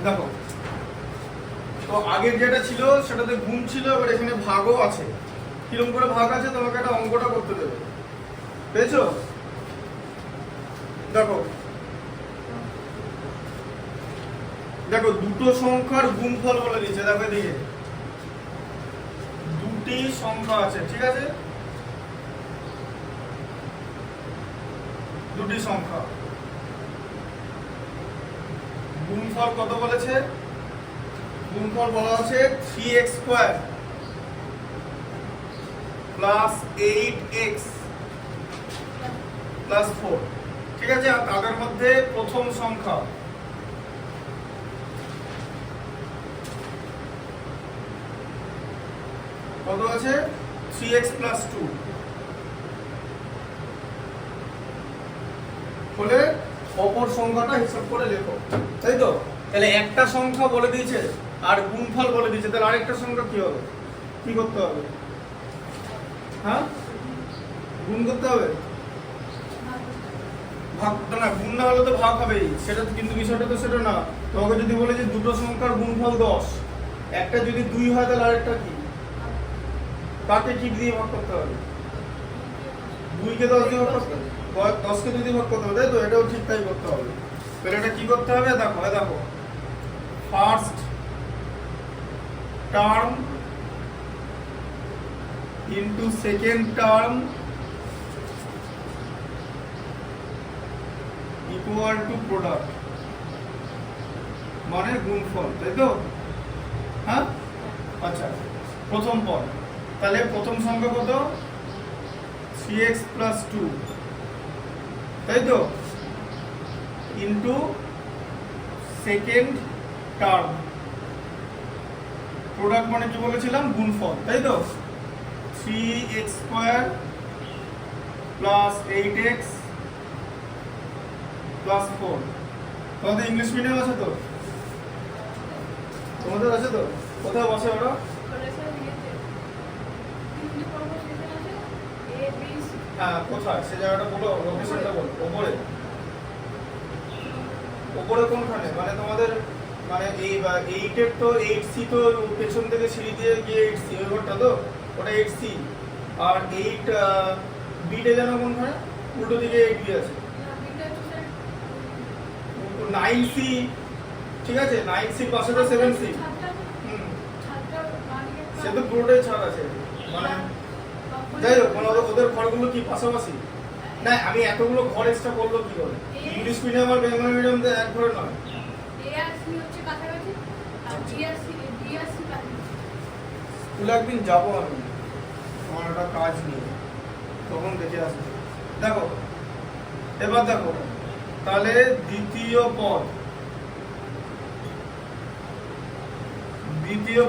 দেখো, তো আগের যেটা ছিল সেটাতে গুণ ছিল, এবার এখানে ভাগও আছে। কিরকম করে ভাগ আছে তোমাকে একটা অঙ্কটা করতে দেবে, পেয়েছো? দেখো দেখো দুটো সংখ্যার গুণফল বলে দিচ্ছে। দেখো এদিকে দুটি সংখ্যা আছে, ঠিক আছে? দুটি সংখ্যা গুণফল কত বলেছে? গুণফল বলা আছে 3x square plus 8x plus 4, ঠিক আছে? আর তাদের মধ্যে প্রথম সংখ্যা কত আছে? 3x প্লাস 2 বলে অপর সংখ্যাটা হিসাব করে লেখো, তাই তো? তাহলে একটা সংখ্যা বলে দিয়েছে আর গুণফল বলে দিয়েছে, তাহলে আরেকটা সংখ্যা কি হবে? কি করতে হবে? হ্যাঁ, গুণ করতে হবে। ভাগ না, গুণ না হলে তো ভাগ হবেই, সেটা কিন্তু বিষয়টা তো সেটা না। তোমাকে যদি বলে যে দুটো সংখ্যার গুণফল 10, একটা যদি 2 হয় তাহলে আরেকটা কি? কাকে কি দিয়ে ভাগ করতে হবে? 2 কে 10 দিয়ে ভাগ করতে হবে, 10 কে 2 দিয়ে ভাগ করতে হবে, তাই তো? এটাও ঠিক তাই করতে হবে। তাহলে এটা কি করতে হবে? দেখো দেখো, first term into second term equal to product, মানে গুণফল, তাই তো? হ্যাঁ, আচ্ছা, প্রথম পদ, তাহলে প্রথম সংখ্যা কত? 3x প্লাস 2, তাই তো? ইন্টু সেকেন্ড টার্ম, প্রোডাক্ট মানে কি বলেছিলাম? গুণফল, তাই তো? 3x square plus 8x plus 4। তোমাদের ইংলিশ মিডিয়াম আছে তো? তোমাদের আছে তো? কোথায় বসে ওরা? হ্যাঁ, কোথায় সে জায়গাটা বলো, লোকেশনটা বলো। ওপরে ওপরে কোনখানে? মানে তোমাদের মানে এই 8 এর তো 8C তো পেছন থেকে সিঁড়ি দিয়ে গিয়ে 8C, ওই ঘরটা তো, ওটা 8C। আর 8 বিটে যেন কোনখানে? উল্টো দিকে 8B আছে, 9C, ঠিক আছে? 9C পাশে তো 7C। সে তো পুরোটাই ছাড় আছে, মানে যাই হোক, মানে ওদের ঘরগুলো কি পাশাপাশি? না, আমি এতগুলো ঘর এক্সট্রা করলো কি করে? ইংলিশ মিডিয়াম আর বেঙ্গলি মিডিয়াম তো এক ঘরে নয়। স্কুলে একদিন যাবো আমি, আমার একটা কাজ নিয়ে, তখন দেখে আসবো। দেখো এবার দেখো, তাহলে দ্বিতীয়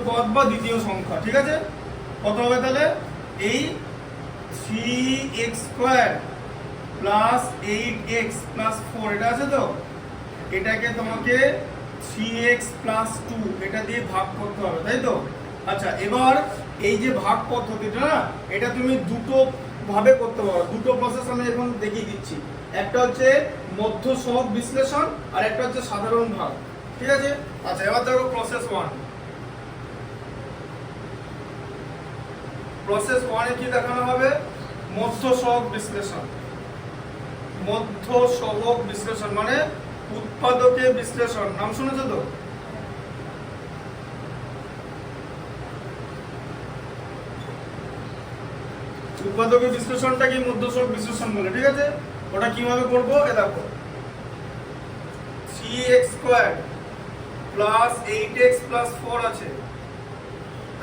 পদ বা দ্বিতীয় সংখ্যা, ঠিক আছে? কত হবে তাহলে? এই 3x square plus 8x plus 4, এটা আছে তো? এটাকে তোমাকে 3x প্লাস 2 এটা দিয়ে ভাগ করতে হবে, তাই তো? আচ্ছা, এবার এই যে ভাগ পদ্ধতিটা না, এটা তুমি দুটো ভাবে করতে পারো, দুটো প্রসেস আমি এখন দেখিয়ে দিচ্ছি। একটা হচ্ছে মধ্য সহগ বিশ্লেষণ আর একটা হচ্ছে সাধারণ ভাগ, ঠিক আছে? আচ্ছা, এবার দেখো প্রসেস 1। প্রসেস 1 এ কি দেখানো হবে? মধ্য সহগ বিশ্লেষণ। মধ্য সহগ বিশ্লেষণ মানে উৎপাদকে বিশ্লেষণ, নাম শুনেছো তো? উৎপাদকে বিশ্লেষণটা কি মধ্য সহগ বিশ্লেষণ বলে, ঠিক আছে? ওটা কিভাবে করব? এ দেখো, 3x square plus 8x plus 4 আছে,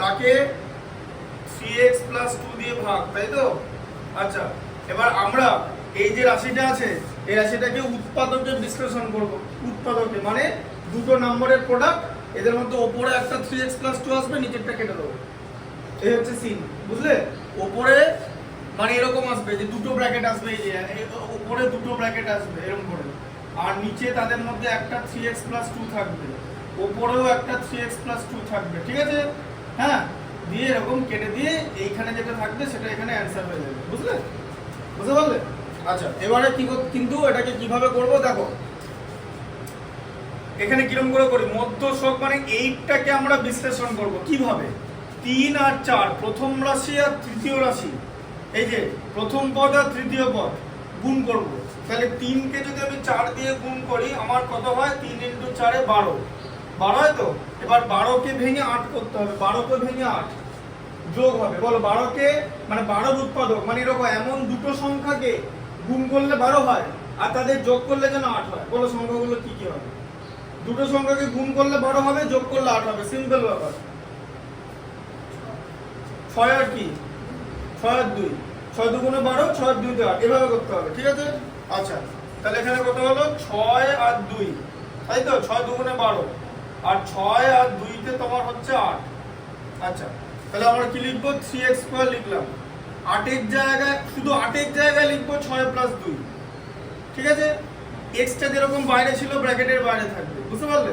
তাকে 3x প্লাস 2 দিয়ে ভাগ, তাই তো? আচ্ছা, এবার আমরা এই যে রাশিটা আছে, এই রাশিটাকে উৎপাদকে বিশ্লেষণ করব। উৎপাদকে মানে দুটো নম্বরের প্রোডাক্ট, এদের মধ্যে উপরে একটা 3x প্লাস 2 আসবে, নিচেরটা কেটে দেবো, এই হচ্ছে সিন, বুঝলে? উপরে মানে এরকম আসবে যে দুটো ব্র্যাকেট আসবে, এই যে উপরে দুটো ব্র্যাকেট আসবে এরকম করে, আর নিচে তাদের মধ্যে একটা 3x প্লাস 2 থাকবে, উপরেও একটা 3x প্লাস 2 থাকবে, ঠিক আছে? হ্যাঁ, দিয়ে এরকম কেটে দিয়ে এইখানে যেটা থাকবে সেটা এখানে অ্যান্সার হয়ে যাবে, বুঝলে? বুঝতে পারলে? আচ্ছা, এবারে কি, কিন্তু এটাকে কিভাবে করব দেখো, এখানে কিরকম করে করি, মধ্য শক মানে 8টাকে আমরা বিশ্লেষণ করব কিভাবে, 3 আর 4 প্রথম রাশি আর তৃতীয় রাশি, এই যে প্রথম পদ আর তৃতীয় পদ গুণ করব। তাহলে 3কে যদি আমি 4 দিয়ে গুণ করি আমার কত হয়, 3 × 4 = 12, 12 হয় তো। এবার 12কে ভেঙে 8 করতে হবে, 12কে ভেঙে 8 যোগ হবে, বলো 12কে মানে 12 উৎপাদক মানে এরকম এমন দুটো সংখ্যাকে গুণ করলে 12 হয় আর তাদের যোগ করলে যেন 8 হয়। বলো সংখ্যাগুলো কি কি হবে, দুটো সংখ্যাকে গুণ করলে 12 হবে, যোগ করলে 8 হবে, সিম্পল ব্যাপার। 6 আর কি, 6 আর 2, 6 × 2 = 12, 6 আর 2 = 8, এভাবে করতে হবে, ঠিক আছে। আচ্ছা তাহলে এখানে কত হলো, 6 আর 2, তাই তো, 6 × 2 = 12 আর 6 আর 2 তে তোমার হচ্ছে 8। আচ্ছা তাহলে আমরা কি লিখবো, 3x² লিখলাম, 8 এর জায়গায় শুধু 8 এর জায়গায় লিখবো 6 + 2, ঠিক আছে। এক্সটা যেরকম বাইরে ছিল ব্র্যাকেটের বাইরে থাকবে, বুঝতে পারলে,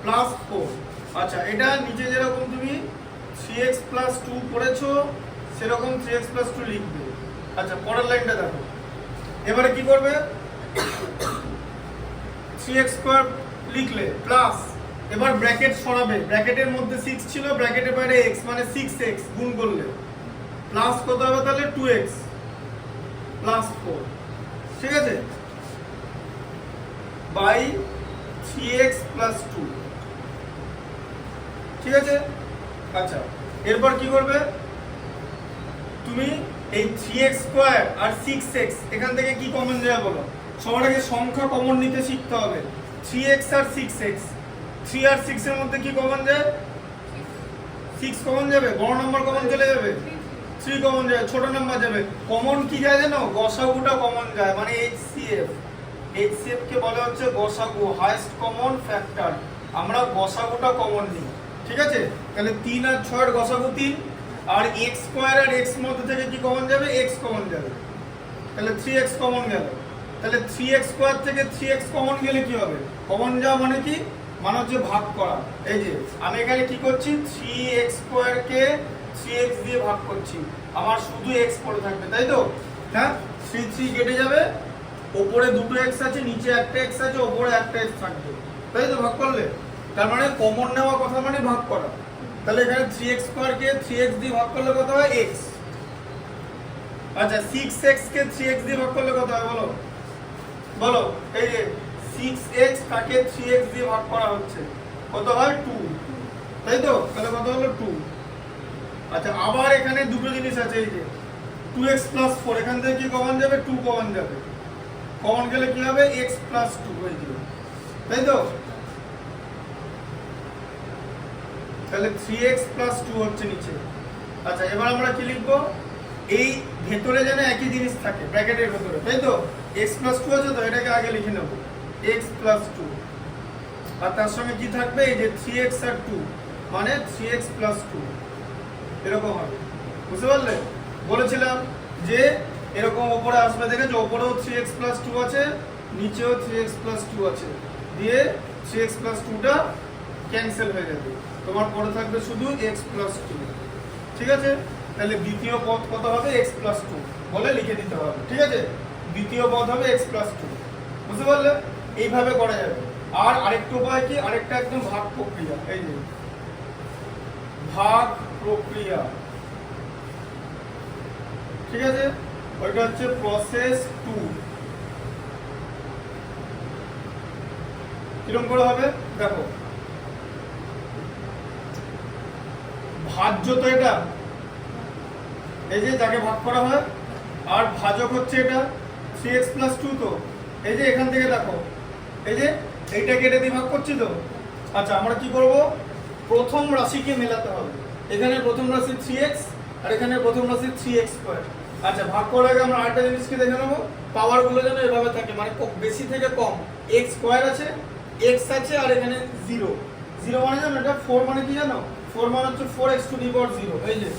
+4। আচ্ছা এটা নিচে যেরকম তুমি 3x + 2 পড়েছো সেরকম 3x + 2 লিখবে। আচ্ছা পরের লাইনটা দেখো, এবারে কি করবে, 3x² লিখলে প্লাস, এবার ব্র্যাকেট সরাবে, ব্র্যাকেটের মধ্যে 6 ছিল, ব্র্যাকেটের বাইরে x মানে 6x গুণ করলে প্লাস কত হবে, তাহলে 2x + 4, ঠিক আছে, বাই 3x + 2, ঠিক আছে। আচ্ছা এরপর কি করবে, তুমি এই 3x² আর 6x এখান থেকে কি কমন যাবে বলো, সবার আগে সংখ্যা কমন নিতে শিখতে হবে। 3x আর 6x, 3 আর 6 এর মধ্যে কি কমন যায়, 6 কমন যাবে, বড় নাম্বার কমন চলে যাবে, 3 কমন যাবে, ছোট নাম্বার যাবে। কমন কি যায় জানো, গসাগুটা কমন যায়, মানে HCF, HCF কে বলে হচ্ছে গসাগু, হাইয়েস্ট কমন ফ্যাক্টর। আমরা গসাগুটা কমন নিই, ঠিক আছে। তাহলে 3 আর 6 এর গসাগু 3, আর x² আর x মধ্যে থেকে কি কমন যাবে, x কমন যাবে, তাহলে 3x কমন গেল। তাহলে 3x² থেকে 3x কমন গেলে কি হবে, কমন যাওয়া মানে কি, মানে হচ্ছে ভাগ করা। এই যে আমি এখানে কি করছি, 3x² কে 3x দিয়ে ভাগ করছি, আমার শুধু x পড়ে থাকবে, তাই তো, হ্যাঁ 3 3 কেটে যাবে, উপরে দুটো x আছে, নিচে একটা x আছে, উপরে একটা x থাকবে, তাই তো ভাগ করলে। তার মানে কমন নেওয়া কথা মানে ভাগ করা। তাহলে এখানে 3x² কে 3x দিয়ে ভাগ করলে কত হয়, x। আচ্ছা 6x কে 3x দিয়ে ভাগ করলে কত হয় বলো, বলো, এই যে 6x তাকে 3x দিয়ে ভাগ করা হচ্ছে, কত হয় 2, তাই তো, তাহলে কত হলো 2। আচ্ছা আবার এখানে দুটো জিনিস আছে, এই যে 2x + 4, এখান থেকে কি কমন যাবে, 2 কমন যাবে, কমন গেলে কি হবে, x + 2 হয়ে যাবে, তাই তো। তাহলে 3x + 2 হচ্ছে নিচে। আচ্ছা এবার আমরা কি লিখবো, এই ভেতরে যেন একই জিনিস থাকে ব্র্যাকেটের ভেতরে, তাই তো, x + 2 আছে তো, এটাকে আগে লিখে নেব, x + 2, আর তার সঙ্গে কি থাকবে, এই যে 3x আর 2 মানে 3x + 2, এরকম হবে, বুঝতে পারলে। বলেছিলাম যে এরকম উপরে আসবে, দেখেছো উপরেও 3x + 2 আছে, নিচেও 3x + 2 আছে, দিয়ে 3x + 2টা ক্যান্সেল হয়ে যাবে, তোমার পরে থাকবে শুধু x + 2, ঠিক আছে। তাহলে দ্বিতীয় পদ কত হবে, x + 2 বলে লিখে দিতে হবে, ঠিক আছে, দ্বিতীয় পদ হবে x + 2, বুঝতে পারলে। এইভাবে করা যাবে। আর আরেকটা উপায় কি, আরেকটা একদম ভাগ প্রক্রিয়া, এই যে ভাগ প্রক্রিয়া, ঠিক আছে, ওইটা হচ্ছে প্রসেস 2। কিরকম করে হবে দেখো, ভাজ্য তো এটা, এই যে যাকে ভাগ করা হয়, আর ভাজক হচ্ছে এটা 3x + 2, তো এই যে এখান থেকে দেখো, এই যে এইটা কেটে দিয়ে ভাগ করছি তো। আচ্ছা আমরা কি করব, প্রথম রাশিকে মেলাতে হবে, এখানে প্রথম রাশি 3x আর এখানে প্রথম রাশি 3x²। আচ্ছা ভাগ করার আগে আমরা আরেকটা জিনিসকে দেখে নেবো, পাওয়ার গুলো যেন এভাবে থাকে, মানে বেশি থেকে কম, x² আছে, x আছে, আর এখানে 0, 0 মানে জানো এটা 4 মানে কি জানো, 4 মানে হচ্ছে 4x⁴, এই যে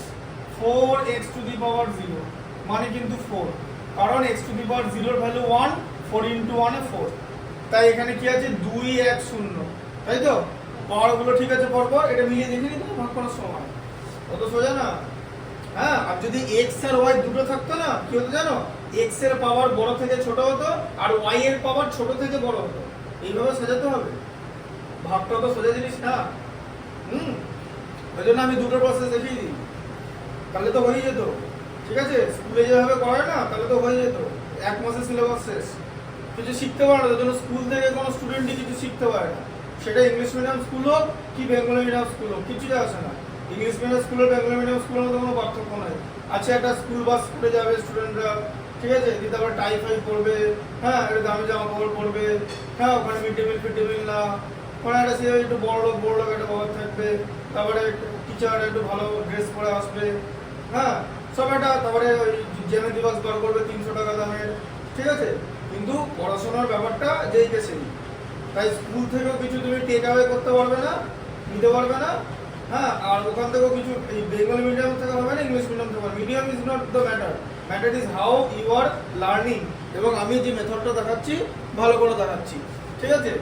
4x⁴ মানে কিন্তু 4, কারণ x⁴ এর ভ্যালু 1, 4 × 1 = 4, তাই এখানে কি আছে 2 1 0, তাই তো। পাওয়ার গুলো ঠিক আছে পরপর, এটা মিলিয়ে দেখে নিতে ভাগ করার সময়, কত সোজা না। হ্যাঁ আর যদি x আর y দুটো থাকতো না, কি হতো জানো, x এর পাওয়ার বড় থেকে ছোট হতো আর y এর পাওয়ার ছোট থেকে বড় হতো, এইভাবে সাজাতে হবে, ভাগটা তো সোজা জিনিস না। ওই জন্য আমি দুটো প্রসেস দেখিয়ে দিই, তাহলে তো হয়ে যেত। ঠিক আছে, স্কুলে যেভাবে করে না তাহলে তো হয়ে যেত, এক মাসের সিলেবাস শেষ। কিছু শিখতে পারে না, তার জন্য স্কুল থেকে কোনো স্টুডেন্টই কিছু শিখতে পারে না, সেটা ইংলিশ মিডিয়াম স্কুল হোক কি বেঙ্গলি মিডিয়াম স্কুল হোক, কিছুতে আসে না। ইংলিশ মিডিয়াম স্কুল আর বেঙ্গলি মিডিয়াম স্কুলের মধ্যে কোনো পার্থক্য নেই। আছে একটা স্কুল বাস করে যাবে স্টুডেন্টরা, ঠিক আছে, দিতে আবার টাই ফাই পরবে, হ্যাঁ একটা দামি জামা কাপড় পরবে, হ্যাঁ ওখানে mid day meal feed day meal না, ওখানে একটা সে একটু বড় লোক একটা বাবার থাকবে, তারপরে টিচার একটু ভালো ড্রেস পরে আসবে, হ্যাঁ সব একটা, তারপরে ওই জ্যামিতি বক্স বার করবে 300 টাকা দামের, ঠিক আছে। কিন্তু পড়াশোনার ব্যাপারটা যেই কে সেই, তাই স্কুল থেকেও কিছু তুমি টেক অ্যাওয়ে করতে পারবে না, নিতে পারবে না, হ্যাঁ। আর ওখান থেকেও কিছু এই বেঙ্গলি মিডিয়াম থেকে হবে না, ইংলিশ মিডিয়াম থেকে হবে। Medium is not the matter, matter is how you are learning. এবং আমি যে মেথডটা দেখাচ্ছি ভালো করে দেখাচ্ছি, ঠিক আছে।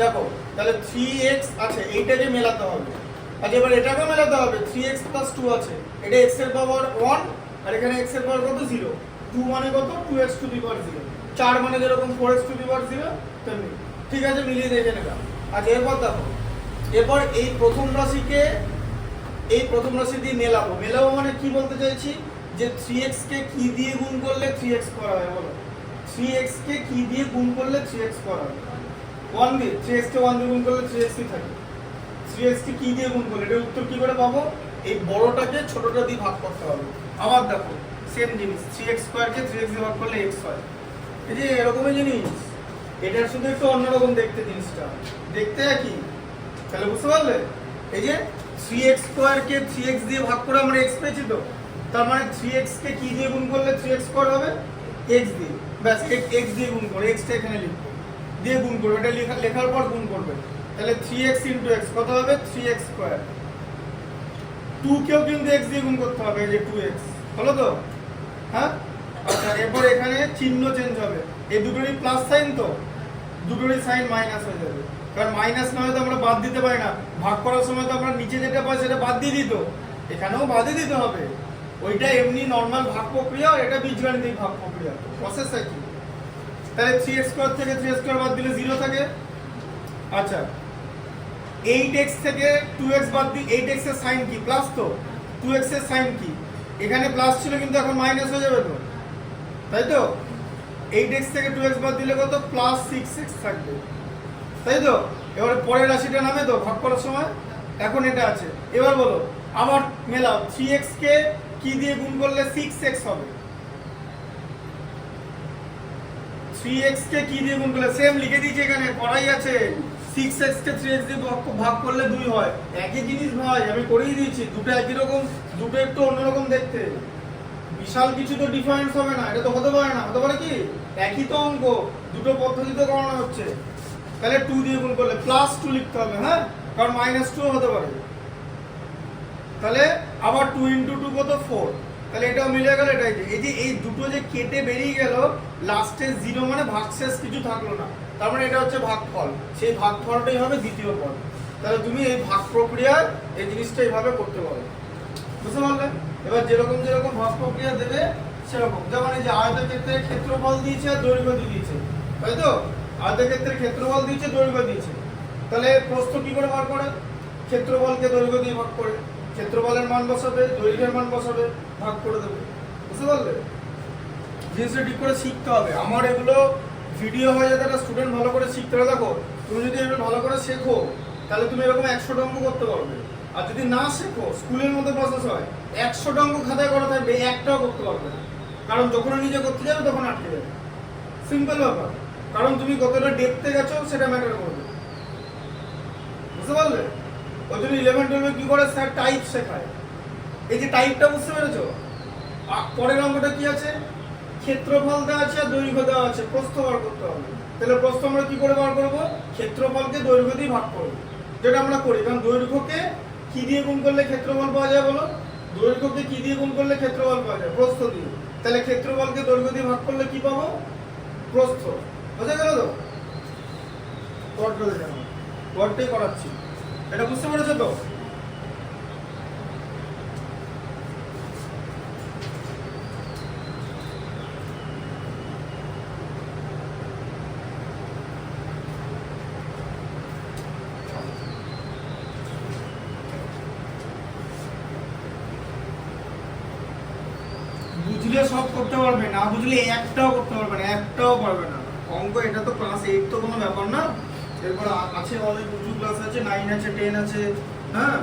দেখো তাহলে 3x আছে, এইটাকে মেলাতে হবে। আচ্ছা এবার এটাকে মেলাতে হবে, 3x + 2 আছে, এটা x এর পাওয়ার 1 আর এখানে x এর পাওয়ার কত 0, 2 মানে কত 2x টু দি পাওয়ার 0, 4 মানে যেরকম 4x টু দি পাওয়ার 0 তেমনি। ঠিক আছে, মিলিয়ে দেখে নেবা। আচ্ছা এরপর দেখো, এরপর এই প্রথম রাশি দিয়ে মেলাবো মানে কি বলতে চাইছি, যে 3x কে কি দিয়ে গুণ করলে 3x করা হয়, বলো 3x কে কি দিয়ে গুণ করলে 3x করা হয়, 1 দিয়ে। 3x কে 1 দিয়ে গুণ করলে 3x কি থাকে, 3x কে কি দিয়ে গুণ করলে, এটার উত্তর কি করে পাবো, এই বড়টাকে ছোটটা দিয়ে ভাগ করতে হবে। আবার দেখো সেম জিনিস, 3x² কে 3x দিয়ে ভাগ করলে x হয়, এই যে এরকমই জিনিস, এটার শুধু একটু অন্যরকম দেখতে, জিনিসটা দেখতে একই। তাহলে বুঝতে পারলে, এই যে 3x² কে 3x দিয়ে ভাগ করে আমরা x পেয়েছি, তো তার মানে 3x কে কি দিয়ে গুণ করলে 3x² হবে, x দিয়ে, ব্যাস x দিয়ে গুণ করে, x টা এখানে লিখবো, দিয়ে গুণ করবে, এটা লেখার পর গুণ করবে, তাহলে 3x * x কত হবে 3x²। 2 কেও কিন্তু x দিয়ে গুণ করতে হবে, এই যে 2x হলো তো, হ্যাঁ। আচ্ছা এরপর এখানে চিহ্ন চেঞ্জ হবে, এই দুটোরই প্লাস সাইন, তো দুটোরই সাইন মাইনাস হয়ে যাবে, কারণ মাইনাস না হলে তো আমরা বাদ দিতে পারি না, ভাগ করার সময় তো আমরা নিচে যেটা পাই সেটা বাদ দিয়ে দিত, এখানেও বাদই দিতে হবে। ওইটা এমনি নর্মাল ভাগ প্রক্রিয়া, এটা বীজগাণিতিক ভাগ প্রক্রিয়া, প্রসেস একই। তাহলে 3x² থেকে 3x² বাদ দিলে 0 থাকে। আচ্ছা 8x থেকে 2x বাদ দিই, 8x এর সাইন কি প্লাস, তো 2x এর সাইন কি, এখানে প্লাস ছিল কিন্তু এখন মাইনাস হয়ে যাবে, তো তাই তো। 8x থেকে 2x বাদ দিলে কত +6x থাকবে, তাই তো। এবারে পরের রাশিটা নামে তো ভাগ করার সময়, এখন এটা আছে। এবার বলো আবার মেলাও, 3x কে কি দিয়ে গুণ করলে 6x হবে, 3x কে কি দিয়ে গুণ করলে, সেম লিখে দিয়েছি এখানে করাই আছে, 6x কে 3x দিয়ে ভাগ করলে 2 হয়, একই জিনিস ভাই, আমি করেই দিয়েছি, দুটো একই রকম, দুটো একটু অন্যরকম দেখতে, বিশাল কিছু তো ডিফারেন্স হবে না, এটা তো হতে পারে না, হতে পারে কি, একই তো অঙ্ক, দুটো পদ্ধতিতে করানো হচ্ছে। তাহলে 2 দিয়ে গুণ করলে +2 লিখতে হবে, হ্যাঁ, কারণ -2 হতে পারে। তাহলে আবার 2 × 2 কত 4, তাহলে এটাও মিলে গেল, এটাই এই যে এই দুটো যে কেটে বেরিয়ে গেল, লাস্টে 0 মানে ভাগশেষ কিছু থাকলো না, তার মানে এটা হচ্ছে ভাগফল, সেই ভাগফলটাই হবে দ্বিতীয় পদ। তাহলে তুমি এই ভাগ প্রক্রিয়ায় এই জিনিসটা এইভাবে করতে পারো, বুঝতে পারলে। এবার যেরকম ভাগ প্রক্রিয়া দেবে সেরকম, যেমন এই যে আয়তক্ষেত্রে ক্ষেত্রফল দিয়েছে আর দৈর্ঘ্য দিয়েছে, তাই তো। আয়তক্ষেত্রে ক্ষেত্রফল দিয়েছে, দৈর্ঘ্য দিয়েছে, তাহলে প্রস্থ কি করে বার করে, ক্ষেত্রফলকে দৈর্ঘ্য দিয়ে ভাগ করে, ক্ষেত্রফলের মান বসাবে, দৈর্ঘ্যের মান বসাবে, ভাগ করে দেবে, বুঝতে পারলে। জিনিসটা ঠিক করে শিখতে হবে, আমার এগুলো ভিডিও হয়ে যাতে একটা স্টুডেন্ট ভালো করে শিখতে হবে। দেখো তুমি যদি এগুলো ভালো করে শেখো তাহলে তুমি এরকম 100টা অঙ্ক করতে পারবে, আর যদি না শেখো, স্কুলের মধ্যে প্রসেস হয় 100টা অঙ্ক খাতায় করা থাকবে, একটাও করতে পারবে না, কারণ যখন নিজে করতে যাবে তখন আটকে যাবে, সিম্পল ব্যাপার। কারণ তুমি কতটা ডেপথে গেছো সেটা ম্যাটার করবে, বুঝতে পারলে। ওই জন্য 11-12 কি করে স্যার টাইপ শেখায়, এই যে টাইপটা, বুঝতে পেরেছো। পরের অঙ্কটা কি আছে, ক্ষেত্রফল দেওয়া আছে আর দৈর্ঘ্য দেওয়া আছে, প্রস্থ বার করতে হবে। তাহলে প্রস্থ আমরা কি করে বার করবো, ক্ষেত্রফলকে দৈর্ঘ্য দিয়ে ভাগ করবো, যেটা আমরা করি, কারণ দৈর্ঘ্যকে কি দিয়ে গুণ করলে ক্ষেত্রফল পাওয়া যায় বলো, দৈর্ঘ্যকে কি দিয়ে গুণ করলে ক্ষেত্রফল পাওয়া যায়, প্রস্থ দিয়ে। তাহলে ক্ষেত্রফলকে দৈর্ঘ্য দিয়ে ভাগ করলে কি পাবো, প্রস্থ। বোঝা গেল তো, পরটাই করাচ্ছি, এটা বুঝতে পেরেছো তো। বুঝলে সব করতে পারবে, না বুঝলে একটাও করতে পারবে না, একটাও পারবে না। অঙ্ক এটা তো ক্লাস 8 তো কোনো ব্যাপার না, এরপর আছে অনেক উঁচু ক্লাস আছে, 9 আছে, 10 আছে। হ্যাঁ,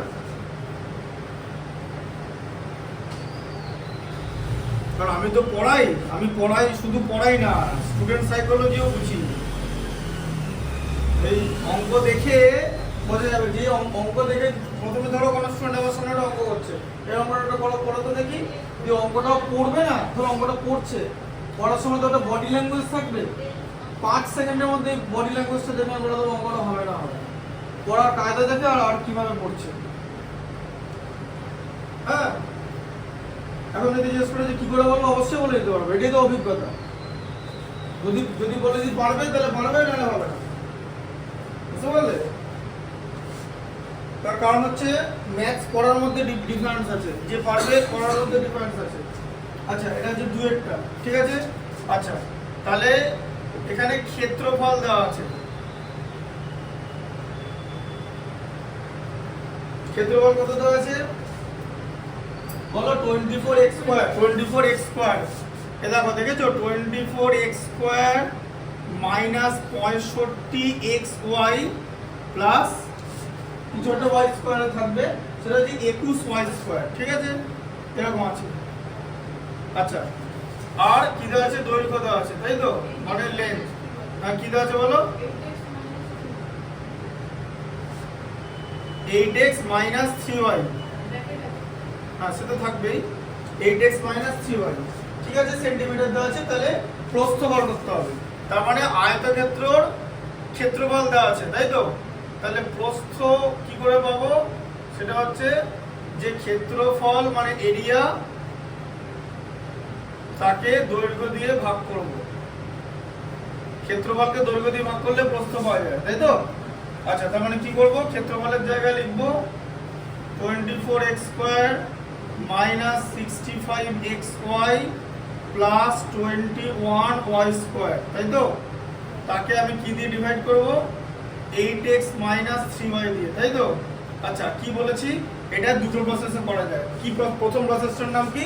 কারণ আমি তো পড়াই শুধু পড়াই না, স্টুডেন্ট সাইকোলজিও বুঝি। এই অঙ্ক দেখে বোঝা যাবে, যে অঙ্ক দেখে প্রথমে ধরো কোনো স্টুডেন্ট আমার সামনে একটা অঙ্ক করছে, এই অঙ্কটা করো তো দেখি, যে অঙ্কটাও পড়বে না, ধরো অঙ্কটা পড়ছে, পড়ার সময় তো একটা বডি ল্যাঙ্গুয়েজ থাকবে, 5 সেকেন্ডের মধ্যে বডি ল্যাঙ্গুয়েজটা দেখে আমরা তো অঙ্কটা হবে না হবে, পড়ার কায়দা দেখে আর কিভাবে পড়ছে। হ্যাঁ, এখন যদি জিজ্ঞেস করে যে কি করে বলবো, অবশ্যই বলে দিতে পারবো, এটাই তো অভিজ্ঞতা। যদি বলে দিই পারবে, তাহলে পারবে, নাহলে হবে না। বুঝতে পারলে? তার কারণ হচ্ছে ম্যাথস পড়ার মধ্যে ডিফারেন্স আছে, যে পারবে পড়ার মধ্যে ডিফারেন্স আছে। আচ্ছা, এটা হচ্ছে ডুয়েটটা, ঠিক আছে। আচ্ছা, তাহলে এখানে ক্ষেত্রফল দেওয়া আছে, ক্ষেত্রফল কত দেওয়া আছে বলো? 24x square, 24x square. এ দেখো, দেখেছো 24x square minus 65xy plus কিছু একটা y স্কয়ারে থাকবে, সেটা হচ্ছে 21y স্কয়ার, ঠিক আছে, এরকম আছে। আচ্ছা, আর কি দেওয়া আছে? দৈর্ঘ্য দেওয়া আছে, তাই তো, মানে লেন্থ। আর কি দেওয়া আছে বলো? 8x minus 3y। হ্যাঁ, সেটা থাকবেই, 8x মাইনাস 3y, ঠিক আছে, সেন্টিমিটার দেওয়া আছে। তাহলে প্রস্থ বার করতে হবে, তার মানে আয়তক্ষেত্রর ক্ষেত্রফল দেওয়া আছে, তাই তো। তাহলে প্রস্থ কি করে পাবো? সেটা হচ্ছে যে ক্ষেত্রফল মানে এরিয়া, তাকে দৈর্ঘ্য দিয়ে ভাগ করব। ক্ষেত্রফলকে দৈর্ঘ্য দিয়ে ভাগ করলে প্রস্থ পাওয়া যায়, তাই তো। আচ্ছা, তার মানে কি করব? ক্ষেত্রফলের জায়গায় লিখবো 24x square minus 65xy plus 21y square, তাই তো। তাকে আমি কি দিয়ে ডিভাইড করব? 8x মাইনাস 3y দিয়ে, তাই তো। আচ্ছা, কি বলেছি? এটা দুটো প্রসেসে করা যায়। কি প্রথম প্রসেসটার নাম কি?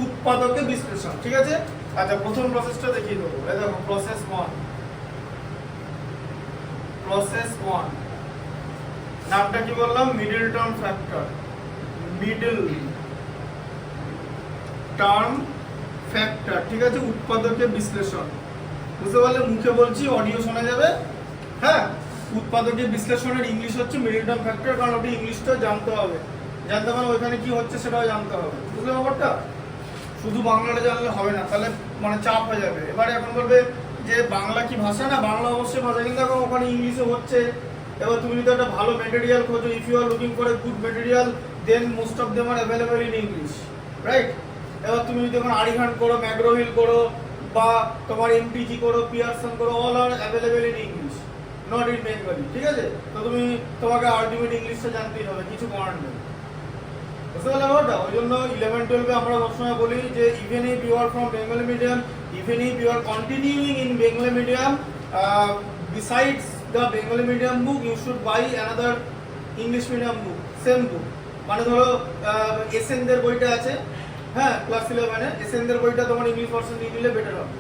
উৎপাদকে বিশ্লেষণ, ঠিক আছে। আচ্ছা, প্রথম প্রসেসটা দেখিয়ে দেবো। এই দেখো, প্রসেস 1, প্রসেস 1 নামটা কি বললাম? Middle term factor, middle term factor, ঠিক আছে, উৎপাদকে বিশ্লেষণ। বুঝতে পারলে? মুখে বলছি, অডিও শোনা যাবে। হ্যাঁ, উৎপাদকে বিশ্লেষণের ইংলিশ হচ্ছে মিডল টার্ম ফ্যাক্টর, কারণ ওটা ইংলিশটা জানতে হবে, জানতে মানে ওইখানে কি হচ্ছে সেটাও জানতে হবে। বুঝলে ব্যাপারটা? শুধু বাংলাটা জানলে হবে না, তাহলে মানে চাপ হয়ে যাবে। এবারে এখন বলবে যে বাংলা কি ভাষা? না, বাংলা অবশ্যই ভাষা, কিন্তু এখন ওখানে ইংলিশে হচ্ছে। এবার তুমি যদি একটা ভালো মেটেরিয়াল খোঁজো, if you are looking for a good material, then most of them are available in English, right. এবার তুমি যদি এখন আরিহান করো, ম্যাগ্রোহিল করো, বা তোমার এমপিজি করো, পিয়ারসন করো, all R available in English, not in Bengali, ঠিক আছে। তো তোমাকে আলটিমেট ইংলিশটা জানতেই হবে, কিছু করার নেই। বুঝতে পারলে ব্যাপারটা? ওই জন্য 11-12 আমরা সবসময় বলি যে even if you are from Bengali medium, even if you are continuing in Bengali medium, besides the Bengali medium book you should buy another English medium book, same book. মানে ধরো এসএনদের বইটা আছে, হ্যাঁ, ক্লাস 11-এ এসএনদের বইটা তোমার ইংলিশ ভার্সন নিয়ে নিলে better হবে।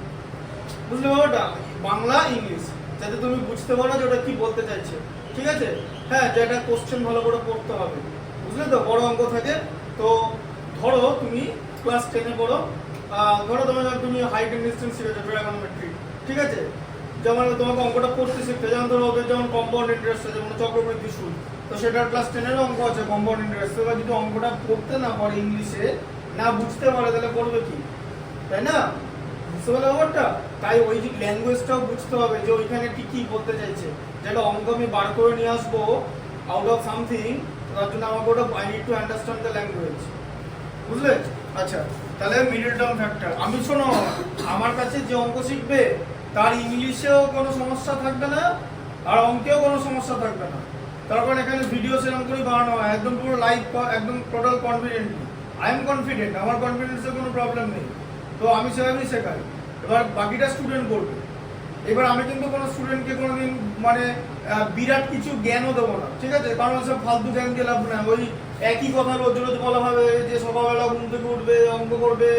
বুঝলে ব্যাপারটা? বাংলা ইংলিশ, যাতে তুমি বুঝতে পারো যে ওটা কি বলতে চাইছে, ঠিক আছে। হ্যাঁ, যে একটা কোশ্চেন ভালো করে পড়তে হবে, বুঝলে তো, বড় অঙ্ক থাকে। তো ধরো তুমি ক্লাস 10-এ পড়ো, ধরো তুমি হাইট এন্ড ডিসটেন্স শিখেছো, ট্রাইগোনোমেট্রি, ঠিক আছে। যেমন তোমাকে অঙ্কটা পড়তে শিখতে, যেমন ধরো ওদের যেমন কম্পাউন্ড ইন্টারেস্ট আছে, যেমন চক্রবৃদ্ধি সুদ, তো সেটার ক্লাস 10-এর অঙ্ক আছে কম্পাউন্ড ইন্টারেস্ট। এবার যদি অঙ্কটা পড়তে না পারে, ইংলিশে না বুঝতে পারে, তাহলে পড়বে কি, তাই না? বুঝতে পারলে ব্যাপারটা? তাই ওই যে ল্যাঙ্গুয়েজটাও বুঝতে হবে, যে ওইখানে ঠিক কি বলতে চাইছে। যেটা অঙ্ক আমি বার করে নিয়ে আসবো আউট অফ সামথিং, তার জন্য আমাকে ওটা I need to understand the language, বুঝলে? আচ্ছা, তাহলে মিডল টার্ম ফ্যাক্টর। আমি শোনো, আমার কাছে যে অঙ্ক শিখবে তার ইংলিশেও কোনো সমস্যা থাকবে না, আর অঙ্কেও কোনো সমস্যা থাকবে না। তারপর এখানে ভিডিও সেরকম করেই বানানো হয়, একদম পুরো লাইভ, একদম total confidently. I am confident, আমার কনফিডেন্সে কোনো প্রবলেম নেই। তো আমি সেভাবেই শেখাই, এবার বাকিটা স্টুডেন্ট করবে। এবার আমি কিন্তু কোনো স্টুডেন্টকে কোনোদিন মানে বিরাট কিছু জ্ঞানও দেবো না, ঠিক আছে? কারণ সব ফালতু জ্ঞান দিয়ে লাভ না। ওই একই কথা রোজ রোজ বলা হবে যে সকালবেলা ঘুম থেকে উঠবে, অঙ্ক করবে,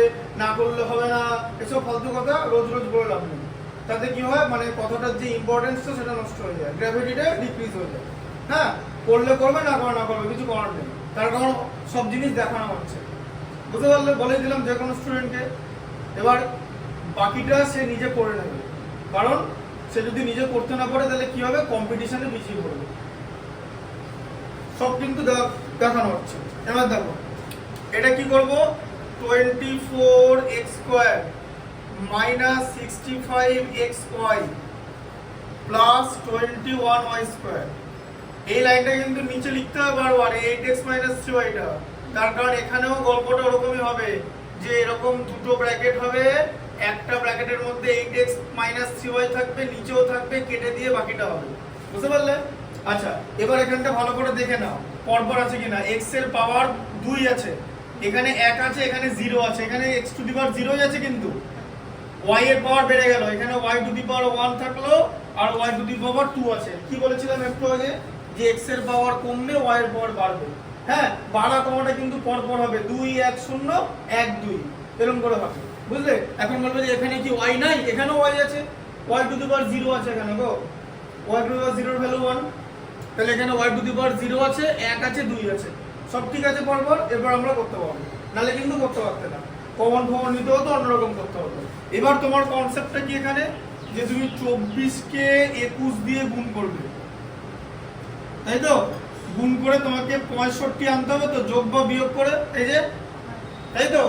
না করলে হবে না, এসব ফালতু কথা রোজ রোজ বলে লাভ নেই। তাতে কি হয়, মানে কথাটার যে ইম্পর্টেন্সটা সেটা নষ্ট হয়ে যায়, গ্র্যাভিটিটা ডিক্রিজ হয়ে যায়। হ্যাঁ, করলে করবে, না করে না করবে, কিছু করার নেই। তার কারণ সব জিনিস দেখানো হচ্ছে, বুঝতে পারলে? বলে দিলাম যে কোনো স্টুডেন্টকে। এবার বাকিটা সে নিজে করে নেবে, কারণ সে যদি নিজে করতে না পারে তাহলে কি হবে, কম্পিটিশনে পিছিয়ে পড়বে। সব কিন্তু দেখানো হচ্ছে। এবার দেখো এটা কি করব, 24x² minus 65xy plus 21y²। এই লাইনটা কিন্তু নিচে লিখতে হবে বারবার, 8x মাইনাস 3y টা। তার কারণ এখানেও গল্পটা ওরকমই হবে, যে এরকম দুটো ব্র্যাকেট হবে, একটা ব্র্যাকেটের মধ্যে 8x মাইনাস 3y থাকবে, নিচেও থাকবে, কেটে দিয়ে বাকিটা হবে। বুঝতে পারলে? আচ্ছা, এবার এখানটা ভালো করে দেখে নাও পরপর আছে কিনা। x এর পাওয়ার 2 আছে, এখানে 1 আছে, এখানে 0 আছে, এখানে x টু দি পাওয়ার 0 আছে, কিন্তু y এর পাওয়ার বেড়ে গেল, এখানে y টু দি পাওয়ার 1 থাকলো আর y টু দি পাওয়ার 2 আছে। কি বলেছিলাম একটু আগে, যে x এর পাওয়ার কমলে y এর পাওয়ার বাড়বে। হ্যাঁ, বাড়া কমাটা কিন্তু পরপর হবে, 2 1 0 1 2 এরকম করে হবে, বুঝলে? এখন বলবে যে এখানে কি y নাই, এখানেও y আছে, y টু দি পাওয়ার 0 আছে এখানে, গো y টু দি পাওয়ার 0 এর ভ্যালু 1, তাহলে এখানে y টু দি পাওয়ার 0 আছে, 1 আছে, 2 আছে, সব ঠিক আছে পরপর। এবার আমরা করতে পারবো, নালে কিন্তু করতে পারতে না, কমন ফমন নিতে হতো, অন্যরকম করতে হতো। এবার তোমার কনসেপ্টটা কি এখানে, যে তুমি 24 কে 21 দিয়ে গুণ করবে, তাই তো? গুণ করে তোমাকে 65 আনতে হবে তো, যোগ বা বিয়োগ করে, এই যে, তাই তো?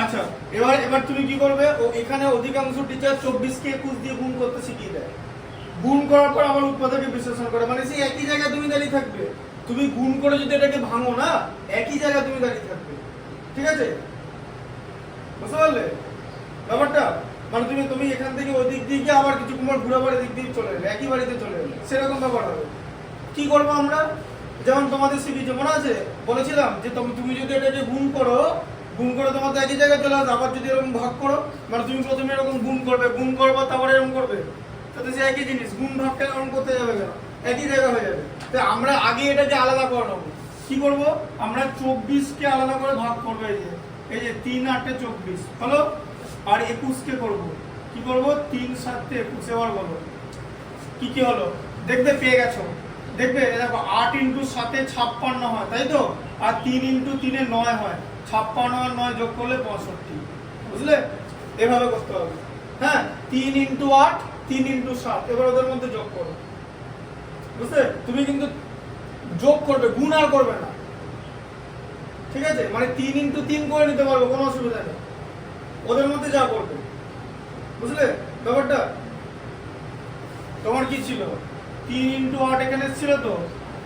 আচ্ছা, এবার তুমি কি করবে, ও এখানে অধিকাংশ টিচার 24 কে 21 দিয়ে গুণ করতে শিখিয়ে দেয়। গুণ করার পর আবার উৎপাদকে বিশ্লেষণ করে, মানে সেই একই জায়গায় তুমি দাঁড়িয়ে থাকবে। তুমি গুণ করে যদি এটাকে ভাঙো না, একই জায়গায় তুমি দাঁড়িয়ে থাকবে, ঠিক আছে? বুঝতে পারলে ব্যাপারটা? মানে তুমি এখান থেকে ওই দিক দিয়ে গিয়ে আবার কিছু কুমার ঘুরে বাড়ি দিক দিয়ে চলে এলে, একই বাড়িতে চলে এলে, সেরকম ব্যাপার হবে। কি করবো আমরা, যেমন তোমাদের শিখিয়েছে মনে আছে, বলেছিলাম যে তুমি যদি এটাকে গুণ করে তোমার তো একই জায়গায় চলে আসবে। আবার যদি এরকম ভাগ করো, মানে তুমি প্রথমে এরকম গুণ করবে, তারপরে এরকম করবে, তাতে সে একই জিনিস, গুণ ভাগটা এরকম করতে যাবে কেন, একই জায়গা হয়ে যাবে। তো আমরা আগে এটাকে আলাদা করে নেবো। কি করবো, আমরা 24 কে আলাদা করে ভাগ করবো, এই যে 3 8 24 হলো, আর 21 কে করবো, কি করবো, 3 7 21। এবার বলো কি কি হলো, দেখবে পেয়ে গেছো, দেখবে দেখো 8 ইন্টু 7 56 হয়, তাই তো? আর 3 ইন্টু 3 9 হয়, 56 আর 9 যোগ করলে 65, বুঝলে? এভাবে করতে হবে। হ্যাঁ, 3 ইন্টু 8 3 ইন্টু 7, এবার ওদের মধ্যে যোগ করো, বুঝলে? তুমি কিন্তু যোগ করবে, গুণ আর করবে না, ঠিক আছে? মানে 3 ইন্টু 3 করে নিতে পারবো, কোনো অসুবিধা নেই, ওদের মধ্যে যা করবে, বুঝলে ব্যাপারটা? তোমার কি ছিল, 3 ইন্টু 8 এখানে ছিল তো,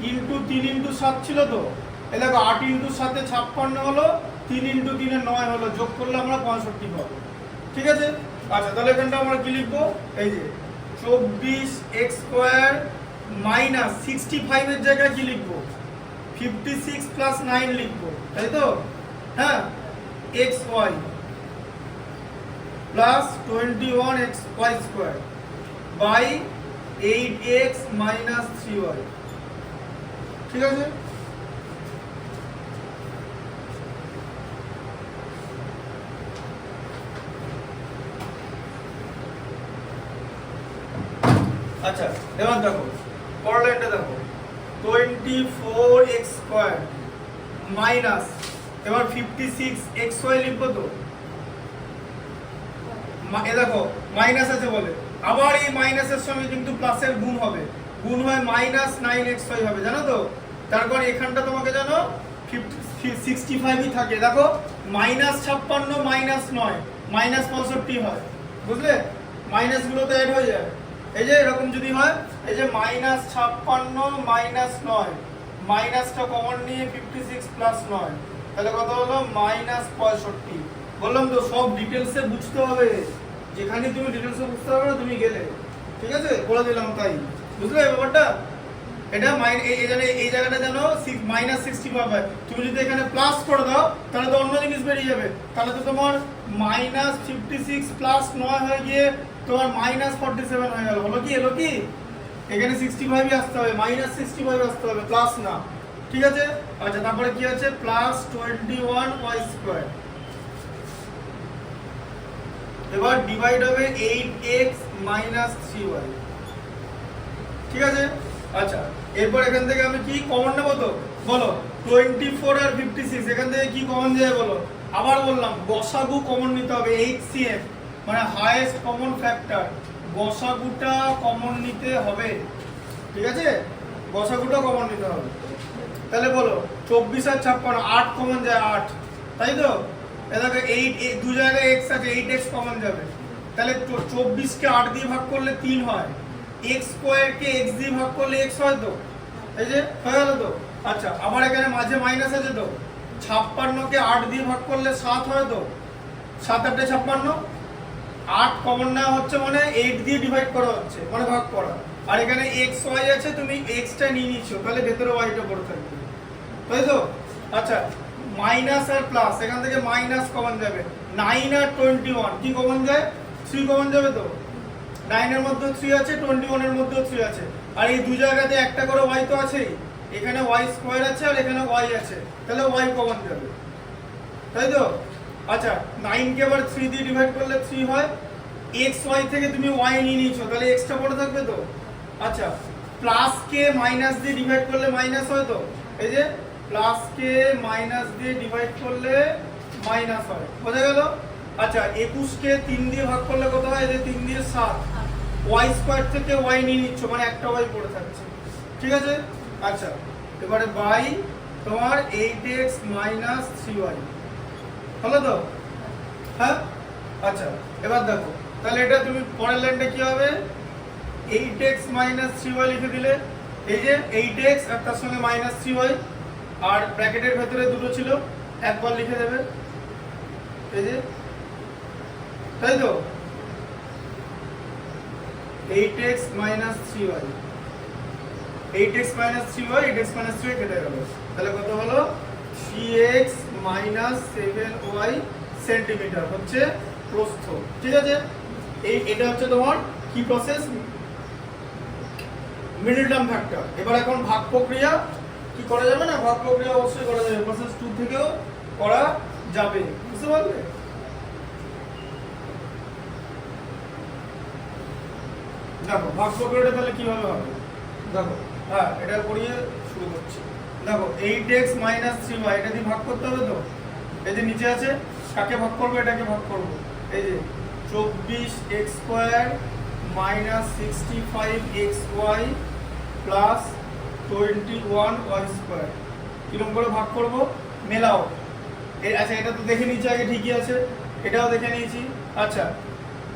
ইন্টু 3 ইন্টু 7 ছিল তো, এই দেখো 8 ইন্টু 7 56 হলো, 3 ইন্টু 3 9 হলো, যোগ করলে আমরা 65 পাবো, ঠিক আছে? আচ্ছা, তাহলে এখানটা আমরা কি লিখবো, এই যে 24x² মাইনাস 65 এর জায়গায় কি লিখবো, 56 প্লাস 9 লিখবো, তাই তো? হ্যাঁ, xy plus 21xy² by 8x minus 3y, ঠিক আছে? আচ্ছা, এবার দেখো পরের লাইনটা দেখো, 24x² মাইনাস, এবার 56xy লিখবো তো, এ দেখো মাইনাস আছে বলে, আবার এই মাইনাসের সঙ্গে কিন্তু প্লাসের গুণ হবে, গুণ হয় মাইনাস 9xy হবে, জানো তো? তারপর এখানটা তোমাকে জানো 65ই থাকে, দেখো মাইনাস 56 মাইনাস 9 মাইনাস 65 হয়, বুঝলে? মাইনাস গুলো তো অ্যাড হয়ে যায়, এই যে এরকম যদি হয়, এই যে মাইনাস 56 মাইনাস 9, মাইনাসটা কমন নিয়ে 56 প্লাস 9, তাহলে কত হলো, মাইনাস 65। বললাম তো সব ডিটেলসে বুঝতে হবে, যেখানে তুমি ডিটেলসে বুঝতে পারবে না তুমি গেলে, ঠিক আছে? বলে দিলাম তাই, বুঝলে ব্যাপারটা? এটা এই জায়গাটা জানো মাইনাস 65 হয়, তুমি যদি এখানে প্লাস করে দাও তাহলে তো অন্য জিনিস বেরিয়ে যাবে, তাহলে তো তোমার মাইনাস 56 প্লাস 9 হয়ে গিয়ে তোমার মাইনাস 47 হয়ে গেল, হলো কি? এলো কি? এখানে 65ই আসতে হবে, -65 আসতে হবে, প্লাস না। ঠিক আছে? আচ্ছা, তারপরে কি আছে? Plus 21y²। এবার ডিভাইড হবে 8x - 3y। ঠিক আছে? আচ্ছা, এরপর এখান থেকে আমি কি কমন নেব তো বলো? 24 আর 56, এখান থেকে কি কমন যায় বলো? আবার বললাম গসাগু কমন নিতে হবে, HCF মানে হাইয়েস্ট কমন ফ্যাক্টর, গসাগুটা কমন নিতে হবে। ঠিক আছে? গসাগুটা কমন নিতে হবে। তাহলে বলো 24 আর 56, 8 কমন যায়, 8, তাই তো? এটাকে 8, দু জায়গায় x আছে, 8x কমন যাবে। তাহলে 24 কে 8 দিয়ে ভাগ করলে 3 হয়, x² কে x দিয়ে ভাগ করলে x হয় তো, এই যে হয়ে গেল তো। আচ্ছা, আবার এখানে মাঝে মাইনাস আছে তো, 56 কে 8 দিয়ে ভাগ করলে 7 হয় তো, 7 8 56, 8 কমন নেওয়া হচ্ছে মানে 8 দিয়ে ডিভাইড করা হচ্ছে মানে ভাগ করা। আর এখানে xy আছে, তুমি x টা নিয়ে নিচ্ছো, তাহলে ভেতরে y টা পড়ে থাকবে, তাই তো? আচ্ছা, মাইনাস আর প্লাস, এখান থেকে মাইনাস কমন যাবে, 9 আর 21 কি কমন যায়? 3 কমন যাবে তো, 9 এর মধ্যে 3 আছে, 21 এর মধ্যে 3 আছে, আর এই দু জায়গাতে একটা করে y তো আছেই, এখানে y² আছে আর এখানে y আছে, তাহলে y কমন যাবে, তাই তো? আচ্ছা, 9 কে আবার 3 দিয়ে ডিভাইড করলে 3 হয়, xy থেকে তুমি y নিয়ে নিয়েছো, তাহলে x টা পড়ে থাকবে তো। আচ্ছা, প্লাস কে মাইনাস দিয়ে ডিভাইড করলে মাইনাস হয় তো, এই যে প্লাস কে মাইনাস দিয়ে ডিভাইড করলে মাইনাস হয়, বোঝা গেল? আচ্ছা, 21 কে 3 দিয়ে ভাগ করলে কত হয়? এই যে 3 দিয়ে 7, y² থেকে y নিয়ে নিচ্ছ মানে একটা y পড়ে থাকছে। ঠিক আছে? আচ্ছা, এবারে বাই তোমার 8x - 3y হলো তো? হ্যাঁ। আচ্ছা, এবার দেখো, তাহলে এটা তুমি পরের লাইনটা কি হবে? 8x - 3y লিখে দিলে, এই যে 8x আর তার সঙ্গে -3y, আর ব্র্যাকেটের ভেতরে দুটো ছিল, একবার লিখে দেবে, এই যে, তাই তো? 8x - 3y, 8x - 3y, 8x - 3y কেটে গেল, তাহলে কত হলো? 3x - 7y সেন্টিমিটার হচ্ছে প্রস্থ। ঠিক আছে? এটা হচ্ছে তোমার কি প্রসেস? Middle term factor. এবার এখন ভাগ প্রক্রিয়া কি করা যাবে না? ভাগ প্রক্রিয়া অবশ্যই করা যাবে, প্রসেস 2 থেকেও করা যাবে, বুঝতে পারলে? দেখো ভাগ প্রক্রিয়াটা তাহলে কিভাবে হবে, দেখো, হ্যাঁ, এটা করিয়ে শুরু করছি। দেখো 8x - 3y, এটা দিয়ে ভাগ করতে হবে তো, এই যে নিচে আছে, কাকে ভাগ করবো? এটাকে ভাগ করবো, এই যে 24x² - 65xy প্লাস 21y², কিরকম করে ভাগ করবো? মেলাও। আচ্ছা, এটা তো দেখে নিচ্ছি আগে, ঠিকই আছে, এটাও দেখে নিয়েছি। আচ্ছা,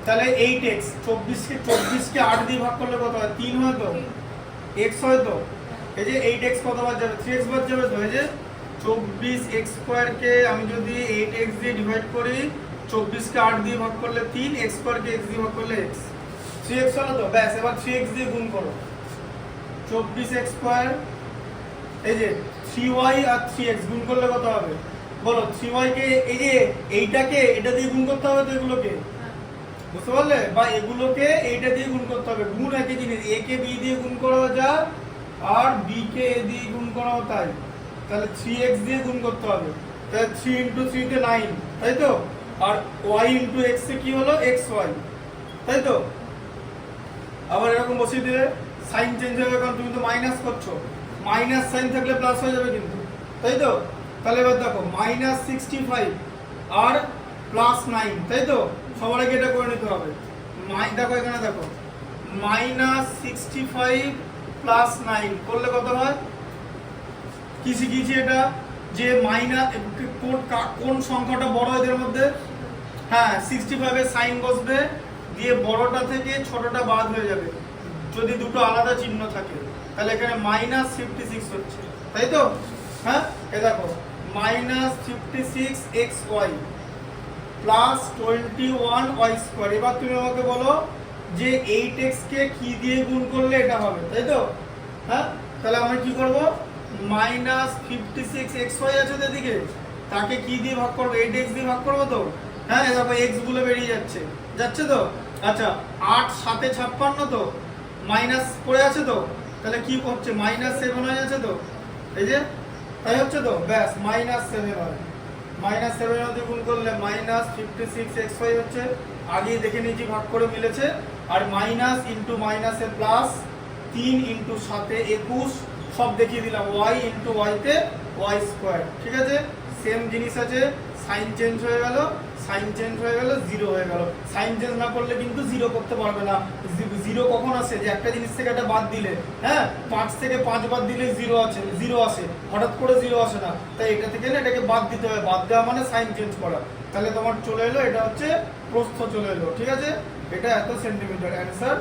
তাহলে 8x, 24 কে 8 দিয়ে ভাগ করলে কত হয়? 3 হয় তো, x হয় তো, এই যে 8x কতবার যাবে? 3x বার যাবে তো, এই যে 24x² কে আমি যদি 8x দিয়ে ডিভাইড করি, 24 কে 8 দিয়ে ভাগ করলে 3, x² কে x দিয়ে ভাগ করলে x, 3x হলো তো, ব্যাস। এবার 3x দিয়ে গুণ করো, 24x², এই যে 3y আর 3x গুণ করলে কত হবে বলো? 3y কে, এই যে এইটাকে এটা দিয়ে গুণ করতে হবে তো, এগুলোকে, বুঝতে পারলে? বা এগুলোকে এইটা দিয়ে গুণ করতে হবে, গুণ একই জিনিস, a কে b দিয়ে গুণ করা যায় আর b কে a দিয়ে গুণ করাও তাই, তাহলে 3x দিয়ে গুণ করতে হবে, তাহলে 3 × 3 তে 9, তাই তো? আর y × x এ কি হলো? xy, তাই তো? আবার এরকম বসিয়ে দিলে সাইন চেঞ্জ হবে, কারণ তুমি তো মাইনাস করছো, মাইনাস সাইন থাকলে প্লাস হয়ে যাবে কিন্তু, তাই তো? তাহলে এবার দেখো -65 আর +9, তাই তো? সবার আগে এটা করে নিতে হবে। দেখো এখানে দেখো, -65 + 9 করলে কত হয়? কি শিখিয়েছি এটা? যে কোন সংখ্যাটা বড় এদের মধ্যে? হ্যাঁ, 65 এর সাইন বসবে, দিয়ে বড়টা থেকে ছোটটা বাদ হয়ে যাবে যদি দুটো আলাদা চিহ্ন থাকে, তাহলে এখানে -56 হচ্ছে, তাই তো? হ্যাঁ, এ দেখো -56xy প্লাস 21y²। এবার তুমি আমাকে বলো যে 8x কে কি দিয়ে গুণ করলে এটা হবে, তাই তো? হ্যাঁ, তাহলে আমরা কি করব? -56xy আছে তো এদিকে, তাকে কি দিয়ে ভাগ করব? 8x দিয়ে ভাগ করব তো। হ্যাঁ, দেখো x গুলো বেরিয়ে যাচ্ছে তো। আচ্ছা, 8 7 56 তো, মাইনাস পড়ে আছে তো, তাহলে কি হচ্ছে -7 হয়ে আছে তো, এই যে তাই হচ্ছে তো, ব্যাস -7 হয়। -7 দিয়ে গুণ করলে -56xy হচ্ছে, আগেই দেখে নিয়েছি ভাগ করে মিলেছে। আর মাইনাস ইন্টু মাইনাসে প্লাস, 3 ইন্টু 7 21, সব দেখিয়ে দিলাম, y ইন্টু ওয়াইতে ওয়াই স্কোয়ার। ঠিক আছে, সেম জিনিস আছে, সাইন চেঞ্জ হয়ে গেল, সাইন চেঞ্জ হয়ে গেল, 0 হয়ে গেল। সাইন চেঞ্জ না করলে কিন্তু 0 করতে পারবে না। 0 কখন আসে, যে একটা জিনিস থেকে একটা বাদ দিলে, হ্যাঁ 5 থেকে 5 বাদ দিলে 0 আছে, 0 আসে, হঠাৎ করে 0 আসে না। তাই এটা থেকে না এটাকে বাদ দিতে হবে, বাদ দেওয়া মানে সাইন চেঞ্জ করা। তাহলে তোমার চলে এলো, এটা হচ্ছে প্রস্থ চলে এলো। ঠিক আছে, এটা এত সেন্টিমিটার, অ্যান্সার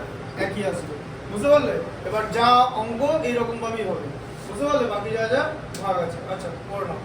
একই আসবে। বুঝতে পারলে? এবার যা অঙ্ক এইরকম ভাবেই হবে, বুঝতে পারলে? বাকি যা যা ভাগ আছে। আচ্ছা, পড়ো না।